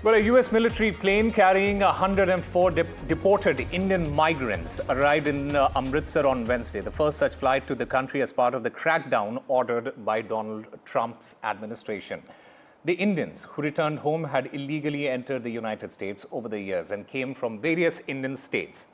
Well, a U.S. military plane carrying 104 deported Indian migrants arrived in Amritsar on Wednesday, the first such flight to the country as part of the crackdown ordered by Donald Trump's administration. The Indians who returned home had illegally entered the United States over the years and came from various Indian states.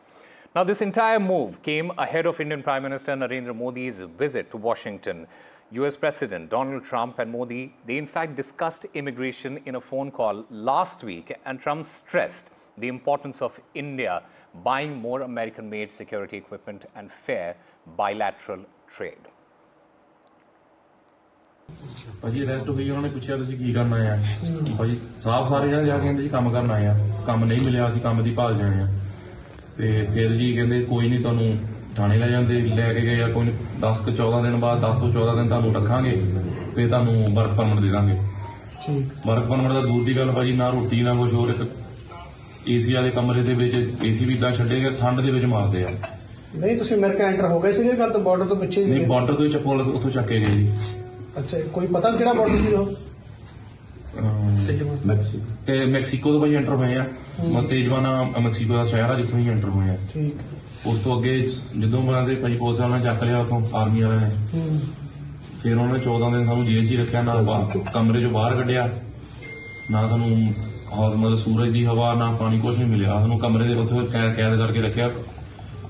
Now, this entire move came ahead of Indian Prime Minister Narendra Modi's visit to Washington. US President Donald Trump and Modi, they in fact discussed immigration in a phone call last week, and Trump stressed the importance of India buying more American-made security equipment and fair bilateral trade. ਭਾਜੀ arrest ਹੋਈ ਉਹਨਾਂ ਨੇ ਪੁੱਛਿਆ ਤੁਸੀਂ ਕੀ ਕਰਨ ਆਏ ਆ ਭਾਜੀ ਸਾਫ ਸਾਰੇ ਜਣੇ ਜਾ ਕੇ ਕਹਿੰਦੇ ਜੀ ਕੰਮ ਕਰਨ ਆਏ ਆ ਕੰਮ ਨਹੀਂ ਮਿਲਿਆ ਅਸੀਂ ਕੰਮ ਦੀ ਭਾਲ ਜਾਏ ਆ ਤੇ ਫਿਰ ਜੀ ਕਹਿੰਦੇ ਕੋਈ ਨਹੀਂ ਤੁਹਾਨੂੰ ਥਾਣੇ ਲੈ ਜਾਂਦੇ ਲੈ ਕੇ ਗਏ ਆ ਕੋਈ 10 ਤੋਂ 14 ਦਿਨ ਬਾਅਦ 10 ਤੋਂ 14 ਦਿਨ ਤੁਹਾਨੂੰ ਰੱਖਾਂਗੇ ਤੇ ਤੁਹਾਨੂੰ ਵਰਕ ਪਰਮਿਟ ਦੇ ਦਾਂਗੇ ਠੀਕ ਵਰਕ ਪਰਮਿਟ ਦਾ ਦੂਰ ਦੀ ਗੱਲ ਭਾਜੀ ਨਾ ਰੋਟੀ ਨਾ ਕੁਝ ਹੋਰ ਇੱਕ ਏਸੀ ਵਾਲੇ ਕਮਰੇ ਦੇ ਵਿੱਚ ਏਸੀ ਵੀ ਇਦਾਂ ਛੱਡੇ ਗਏ ਠੰਡ ਦੇ ਵਿੱਚ ਮਾਰਦੇ ਆ ਨਹੀਂ ਤੁਸੀਂ ਅਮਰੀਕਾ ਐਂਟਰ ਹੋ ਗਏ ਸੀਗੇ ਕੱਲ ਤੋਂ ਬਾਰਡਰ ਤੋਂ ਪਿੱਛੇ ਸੀ ਨਹੀਂ ਬਾਰਡਰ ਤੋਂ ਚੱਪਲ ਉੱਥੋਂ ਚੱਕੇ ਗਏ ਜੀ ਅੱਛਾ ਕੋਈ ਪਤਾ ਕਿਹੜਾ ਬਾਰਡਰ ਸੀ ਉਹ ਤੇ ਮੈਕਸੀਕੋ ਤੋਂ ਭਾਈ ਐਂਟਰ ਹੋਏ ਆ ਤੇਜਵਾਨਾ ਮੈਕਸੀਕੋ ਦਾ ਸ਼ਹਿਰ ਆ ਜਿੱਥੋਂ ਹੀ ਐਂਟਰ ਹੋਏ ਆ ਠੀਕ ਉਸ ਤੋਂ ਅੱਗੇ ਜਦੋਂ ਉਹਨਾਂ ਦੇ ਭਾਈ ਪੁਲਿਸ ਵਾਲਿਆਂ ਨੇ ਚੱਕ ਲਿਆ ਉੱਥੋਂ ਆਰਮੀ ਵਾਲਿਆਂ ਨੇ ਫਿਰ ਉਹਨਾਂ ਨੇ 14 ਦਿਨ ਸਾਨੂੰ ਜੇਲ੍ਹ 'ਚ ਹੀ ਰੱਖਿਆ ਨਾ ਕਮਰੇ 'ਚੋਂ ਬਾਹਰ ਕੱਢਿਆ ਨਾ ਸਾਨੂੰ ਮਤਲਬ ਸੂਰਜ ਦੀ ਹਵਾ ਨਾ ਪਾਣੀ ਕੁਛ ਨਹੀਂ ਮਿਲਿਆ ਸਾਨੂੰ ਕਮਰੇ ਦੇ ਉੱਥੇ ਕੈਦ ਕਰਕੇ ਰੱਖਿਆ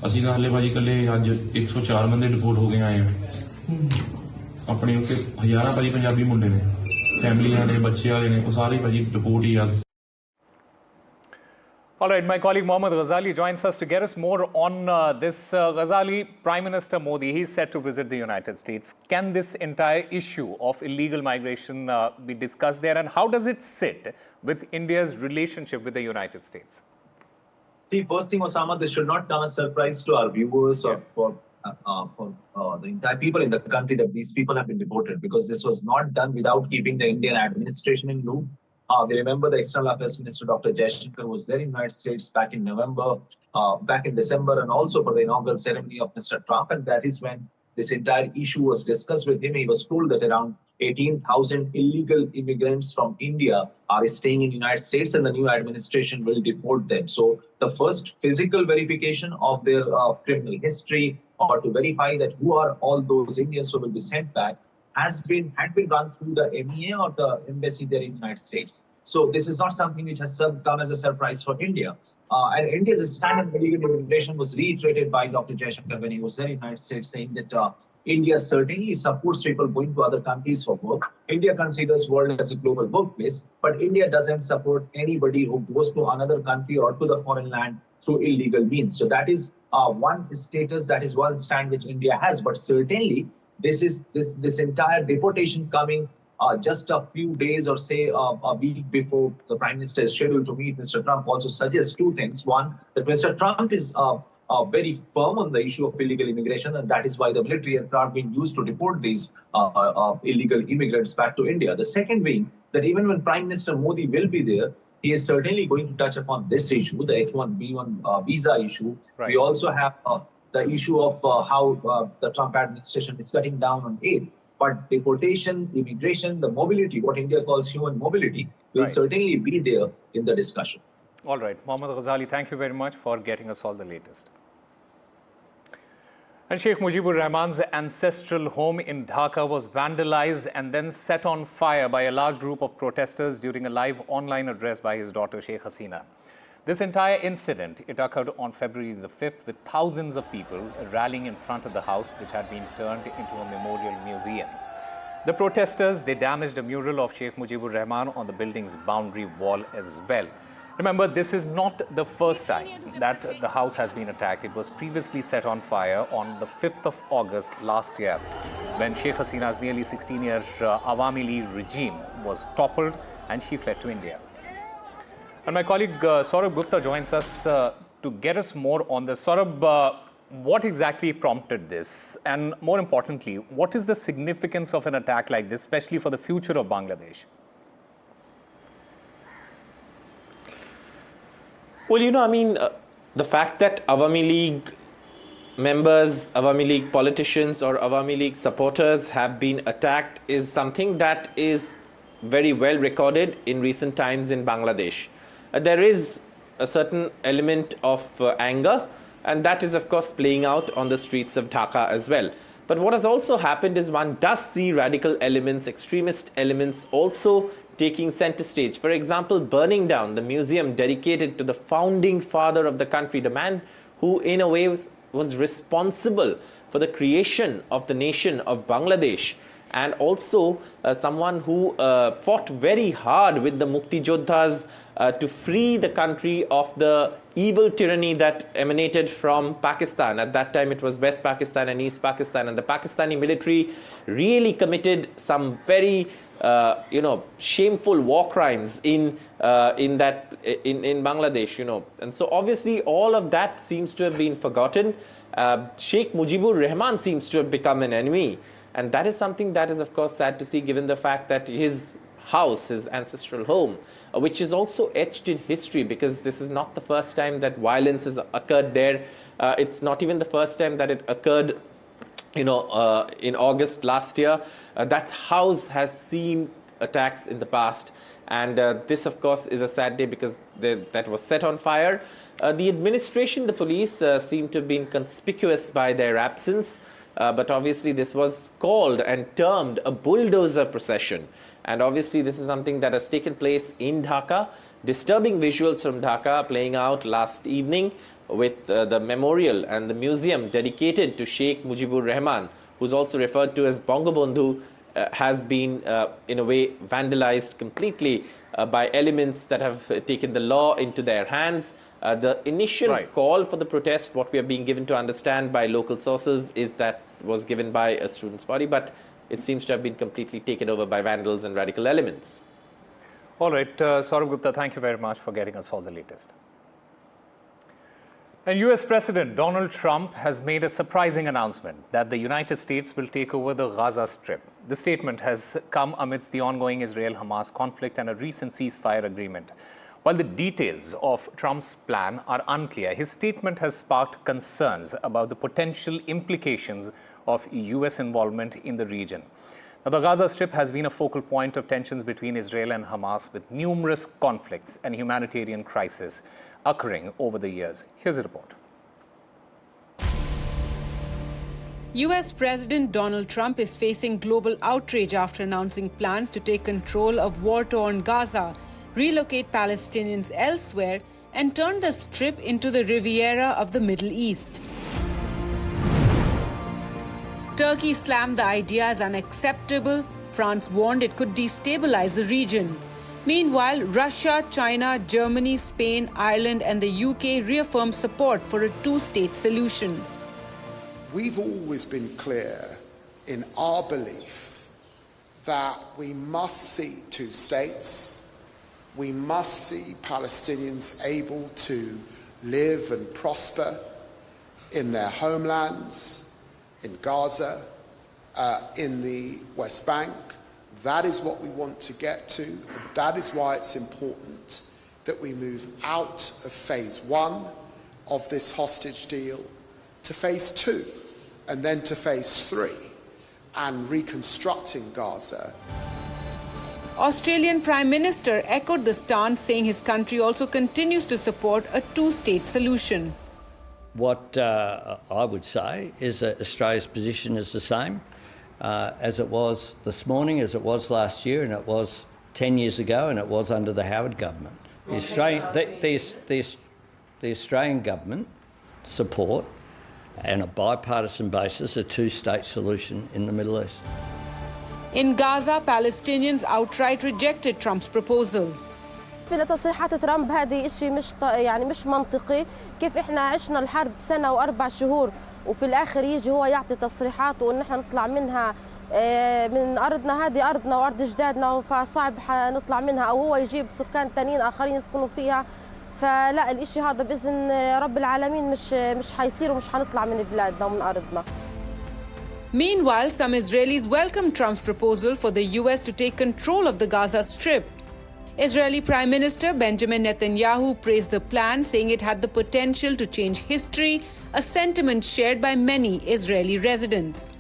ਅਸੀਂ ਤਾਂ ਹਲੇ ਭਾਜੀ ਇਕੱਲੇ ਅੱਜ 104 ਬੰਦੇ ਰਿਪੋਰਟ ਹੋ ਗਏ ਆਏ ਆ ਆਪਣੇ ਉੱਤੇ ਹਜ਼ਾਰਾਂ ਭਾਜੀ ਪੰਜਾਬੀ ਮੁੰਡੇ ਨੇ ਫੈਮਲੀਆਂ ਨੇ ਬੱਚੇ ਵਾਲੇ ਨੇ ਉਹ ਸਾਰੇ ਭਾਜੀ ਰਿਪੋਰਟ ਹੀ ਆ All right, my colleague Mohammad Ghazali joins us to get us more on this. Ghazali, Prime Minister Modi, he's set to visit the United States. Can this entire issue of illegal migration be discussed there, and how does it sit with India's relationship with the United States? See, first thing, Osama, this should not come as a surprise to our viewers or for the entire people in the country that these people have been deported, because this was not done without keeping the Indian administration in loop. We remember the External Affairs Minister, Dr. Jaishankar, was there in the United States back in November, back in December, and also for the inaugural ceremony of Mr. Trump. And that is when this entire issue was discussed with him. He was told that around 18,000 illegal immigrants from India are staying in the United States and the new administration will deport them. So the first physical verification of their criminal history or to verify that who are all those Indians who will be sent back had been run through the MEA or the embassy there in the United States. So this is not something which has come as a surprise for India. And India's stand on illegal immigration was reiterated by Dr. Jaishankar when he was there in the United States, saying that India certainly supports people going to other countries for work. India considers world as a global workplace, but India doesn't support anybody who goes to another country or to the foreign land through illegal means. So that is one status, that is one stand which India has. But certainly, this entire deportation coming just a few days or say a week before the Prime Minister is scheduled to meet Mr. Trump also suggests two things. One, that Mr. Trump is very firm on the issue of illegal immigration, and that is why the military aircraft being used to deport these illegal immigrants back to India. The second being that even when Prime Minister Modi will be there, he is certainly going to touch upon this issue, the H-1B1 visa issue. Right. We also have the issue of how the Trump administration is cutting down on aid. But deportation, immigration, the mobility, what India calls human mobility, will certainly be there in the discussion. All right. Mohammad Ghazali, thank you very much for getting us all the latest. And Sheikh Mujibur Rahman's ancestral home in Dhaka was vandalized and then set on fire by a large group of protesters during a live online address by his daughter, Sheikh Hasina. This entire incident, it occurred on February the 5th with thousands of people rallying in front of the house, which had been turned into a memorial museum. The protesters, they damaged a mural of Sheikh Mujibur Rahman on the building's boundary wall as well. Remember, this is not the first time that the house has been attacked. It was previously set on fire on the 5th of August last year, when Sheikh Hasina's nearly 16-year Awami League regime was toppled and she fled to India. And my colleague Saurabh Gupta joins us to get us more on this. Saurabh, what exactly prompted this? And more importantly, what is the significance of an attack like this, especially for the future of Bangladesh? Well, the fact that Awami League members, Awami League politicians or Awami League supporters have been attacked is something that is very well recorded in recent times in Bangladesh. There is a certain element of anger, and that is, of course, playing out on the streets of Dhaka as well. But what has also happened is one does see radical elements, extremist elements also taking center stage. For example, burning down the museum dedicated to the founding father of the country, the man who in a way was responsible for the creation of the nation of Bangladesh, and also someone who fought very hard with the Mukti Jodhas to free the country of the evil tyranny that emanated from Pakistan. At that time, it was West Pakistan and East Pakistan, and the Pakistani military really committed some very shameful war crimes in Bangladesh, and so obviously all of that seems to have been forgotten. Sheikh Mujibur Rahman seems to have become an enemy, and that is something that is, of course, sad to see, given the fact that his house, his ancestral home, which is also etched in history, because this is not the first time that violence has occurred there. It's not even the first time that it occurred in August last year. That house has seen attacks in the past, and this, of course, is a sad day because that was set on fire. The administration, the police, seem to have been conspicuous by their absence, but obviously this was called and termed a bulldozer procession. And obviously this is something that has taken place in Dhaka. Disturbing visuals from Dhaka playing out last evening with the memorial and the museum dedicated to Sheikh Mujibur Rahman, who's also referred to as Bangabandhu, has been in a way vandalized completely by elements that have taken the law into their hands. The initial call for the protest, what we are being given to understand by local sources, is that was given by a students' body, but it seems to have been completely taken over by vandals and radical elements. All right, Saurabh Gupta, thank you very much for getting us all the latest. And US President Donald Trump has made a surprising announcement that the United States will take over the Gaza Strip. The statement has come amidst the ongoing Israel-Hamas conflict and a recent ceasefire agreement. While the details of Trump's plan are unclear, his statement has sparked concerns about the potential implications of US involvement in the region. Now, the Gaza Strip has been a focal point of tensions between Israel and Hamas, with numerous conflicts and humanitarian crises occurring over the years. Here's a report. US President Donald Trump is facing global outrage after announcing plans to take control of war-torn Gaza, relocate Palestinians elsewhere, and turn the Strip into the Riviera of the Middle East. Turkey slammed the idea as unacceptable. France warned it could destabilize the region. Meanwhile, Russia, China, Germany, Spain, Ireland, and the UK reaffirmed support for a two-state solution. We've always been clear in our belief that we must see two states. We must see Palestinians able to live and prosper in their homelands, in Gaza, in the West Bank. That is what we want to get to, and that is why it's important that we move out of phase one of this hostage deal to phase two, and then to phase three, and reconstructing Gaza. Australian Prime Minister echoed the stance, saying his country also continues to support a two-state solution. What I would say is that Australia's position is the same as it was this morning, as it was last year, and it was 10 years ago, and it was under the Howard government. The Australian government support, on a bipartisan basis, a two-state solution in the Middle East. In Gaza, Palestinians outright rejected Trump's proposal. بالنسبة لتصريحات ترامب هذه شيء مش منطقي. كيف احنا عشنا الحرب سنة و4 شهور وفي الآخر يجي هو يعطي تصريحات وإن احنا نطلع منها من أرضنا، هذه أرضنا وأرض أجدادنا، فصعب نطلع منها، أو هو يجيب سكان تانيين آخرين يسكنوا فيها. فلا، الإشي هذا بإذن رب العالمين مش حيصير ومش حنطلع من بلادنا ومن أرضنا. Meanwhile, some Israelis welcomed Trump's proposal for the US to take control of the Gaza Strip. Israeli Prime Minister Benjamin Netanyahu praised the plan, saying it had the potential to change history, a sentiment shared by many Israeli residents.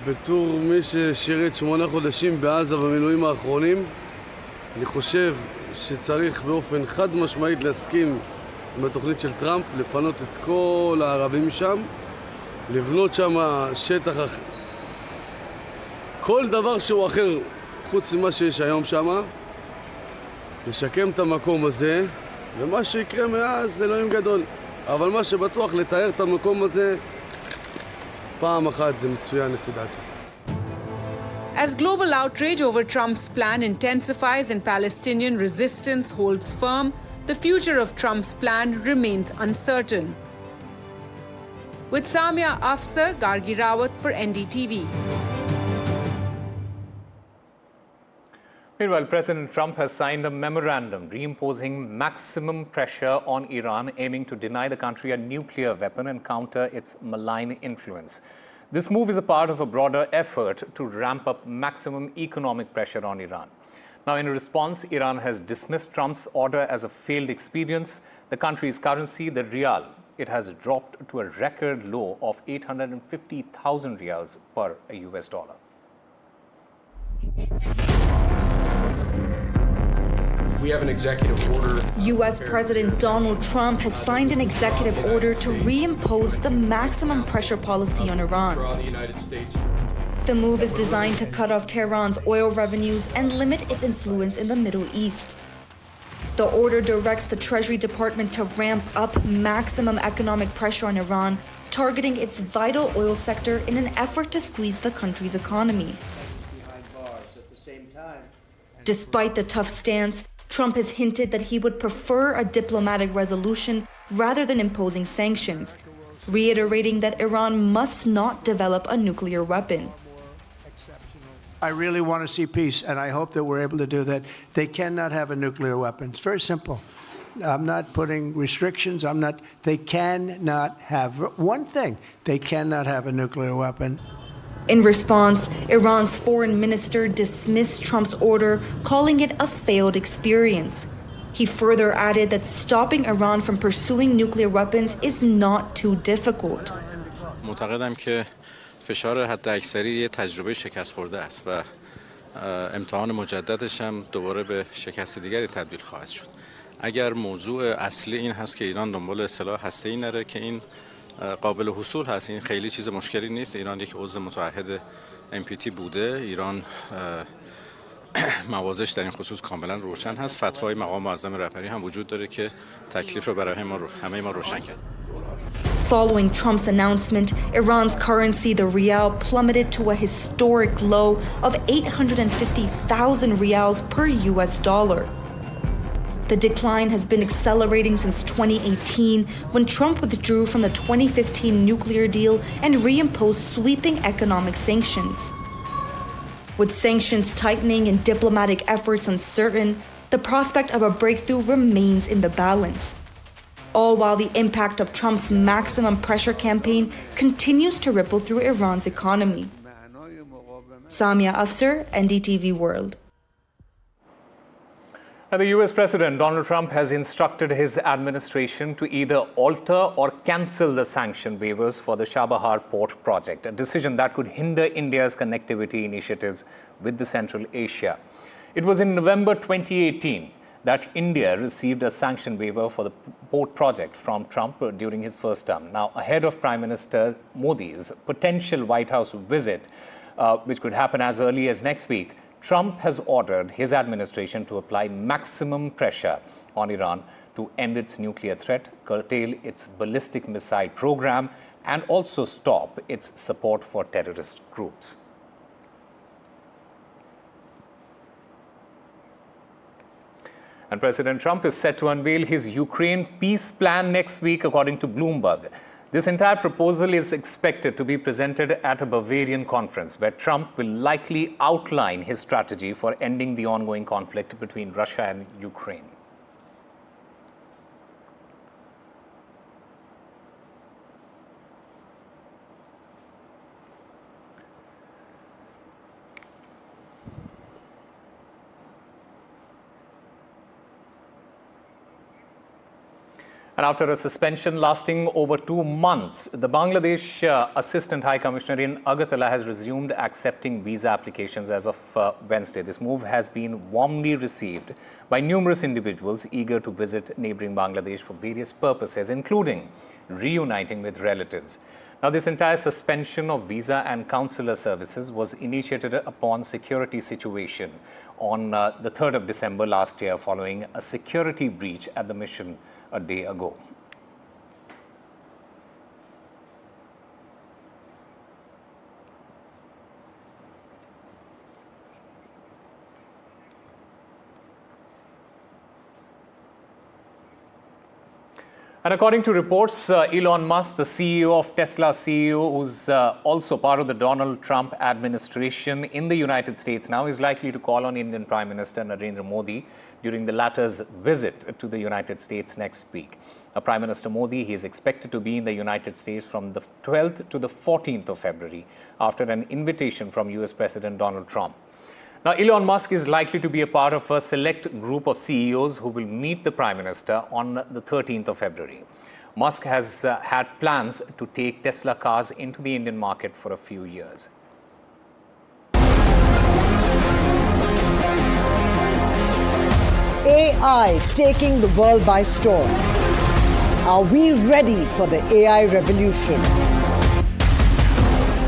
בתור מי ששירת 8 חודשים בעזה במילואים האחרונים, אני חושב שצריך באופן חד משמעית להסכים עם התוכנית של טראמפ, לפנות את כל הערבים שם, לבנות שם שטח אחר, כל דבר שהוא אחר חוץ ממה שיש היום שם, לשקם את המקום הזה, ומה שיקרה מאז זה אלוהים גדול. אבל מה שבטוח, לתאר את המקום הזה פעם אחת זה מצוין לפי דעתי. As global outrage over Trump's plan intensifies and Palestinian resistance holds firm, the future of Trump's plan remains uncertain. With Samia Afsar, Gargi Rawat for NDTV. Meanwhile, President Trump has signed a memorandum reimposing maximum pressure on Iran, aiming to deny the country a nuclear weapon and counter its malign influence. This move is a part of a broader effort to ramp up maximum economic pressure on Iran. Now, in response, Iran has dismissed Trump's order as a failed experience. The country's currency, the rial, it has dropped to a record low of 850,000 rials per US dollar. We have an executive order. U.S. President Donald Trump has signed an executive order to reimpose the maximum pressure policy on Iran. The move is designed to cut off Tehran's oil revenues and limit its influence in the Middle East. The order directs the Treasury Department to ramp up maximum economic pressure on Iran, targeting its vital oil sector in an effort to squeeze the country's economy. Despite the tough stance, Trump has hinted that he would prefer a diplomatic resolution rather than imposing sanctions, reiterating that Iran must not develop a nuclear weapon. I really want to see peace, and I hope that we're able to do that. They cannot have a nuclear weapon. It's very simple. I'm not putting restrictions. They cannot have one thing. They cannot have a nuclear weapon. In response, Iran's foreign minister dismissed Trump's order, calling it a failed experience. He further added that stopping Iran from pursuing nuclear weapons is not too difficult. معتقدم که فشار حداکثری یه تجربه شکست خورده است و امتحان مجددش هم دوباره به شکست دیگری تبدیل خواهد شد. اگر موضوع اصلی این هست که ایران دنبال سلاح هسته‌ای نره که این قابل حصول هست، این خیلی چیز مشکلی نیست. ایران یک عضو متعهد NPT بوده. ایران موازش در این خصوص کاملا روشن هست. فتوای مقام معظم رهبری هم وجود داره که تکلیف رو برای همه ما روشن کرد. Following Trump's announcement, Iran's currency, the rial, plummeted to a historic low of 850,000 rials per US dollar. The decline has been accelerating since 2018, when Trump withdrew from the 2015 nuclear deal and reimposed sweeping economic sanctions. With sanctions tightening and diplomatic efforts uncertain, the prospect of a breakthrough remains in the balance. All while the impact of Trump's maximum pressure campaign continues to ripple through Iran's economy. Samia Afsar, NDTV World. Now, the US President Donald Trump has instructed his administration to either alter or cancel the sanction waivers for the Chabahar port project, a decision that could hinder India's connectivity initiatives with the Central Asia. It was in November 2018 that India received a sanction waiver for the port project from Trump during his first term. Now, ahead of Prime Minister Modi's potential White House visit, which could happen as early as next week, Trump has ordered his administration to apply maximum pressure on Iran to end its nuclear threat, curtail its ballistic missile program, and also stop its support for terrorist groups. And President Trump is set to unveil his Ukraine peace plan next week, according to Bloomberg. This entire proposal is expected to be presented at a Bavarian conference, where Trump will likely outline his strategy for ending the ongoing conflict between Russia and Ukraine. And after a suspension lasting over 2 months, the Bangladesh Assistant High Commissioner in Agartala has resumed accepting visa applications as of Wednesday. This move has been warmly received by numerous individuals eager to visit neighboring Bangladesh for various purposes, including reuniting with relatives. Now, this entire suspension of visa and consular services was initiated upon security situation on the 3rd of December last year following a security breach at the mission a day ago. And according to reports, Elon Musk, the CEO of Tesla who's also part of the Donald Trump administration in the United States now, is likely to call on Indian Prime Minister Narendra Modi during the latter's visit to the United States next week. Prime Minister Modi, he is expected to be in the United States from the 12th to the 14th of February after an invitation from US President Donald Trump. Now, Elon Musk is likely to be a part of a select group of CEOs who will meet the Prime Minister on the 13th of February. Musk has had plans to take Tesla cars into the Indian market for a few years. AI taking the world by storm. Are we ready for the AI revolution?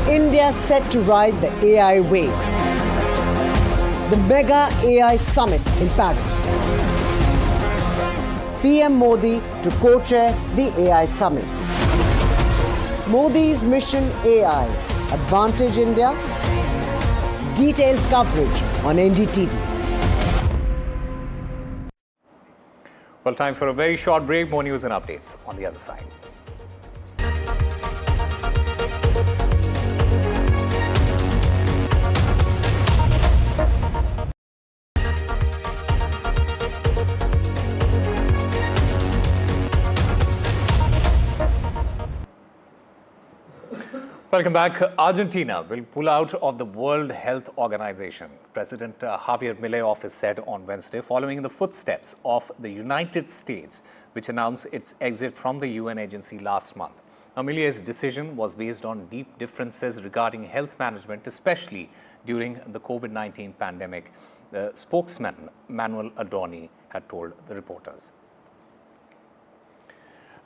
India set to ride the AI wave. The mega AI summit in Paris. PM Modi to co-chair the AI summit. Modi's mission AI, Advantage India. Detailed coverage on NDTV. Well, time for a very short break. More news and updates on the other side. Welcome back. Argentina will pull out of the World Health Organization. President Javier Milei has said on Wednesday, following the footsteps of the United States, which announced its exit from the UN agency last month. Now, Milei's decision was based on deep differences regarding health management, especially during the COVID-19 pandemic, the spokesman Manuel Adorni had told the reporters.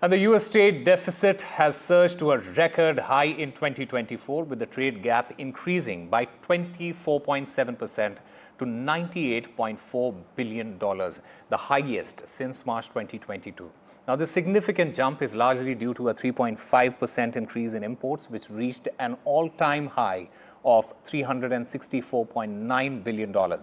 And the US trade deficit has surged to a record high in 2024, with the trade gap increasing by 24.7% to $98.4 billion, the highest since March 2022. Now, this significant jump is largely due to a 3.5% increase in imports, which reached an all-time high of $364.9 billion. Now,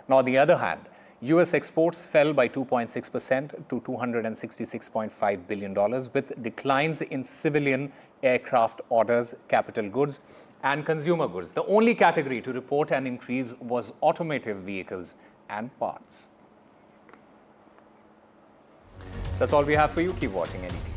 on the other hand, US exports fell by 2.6% to $266.5 billion, with declines in civilian aircraft orders, capital goods, and consumer goods. The only category to report an increase was automotive vehicles and parts. That's all we have for you. Keep watching NDTV.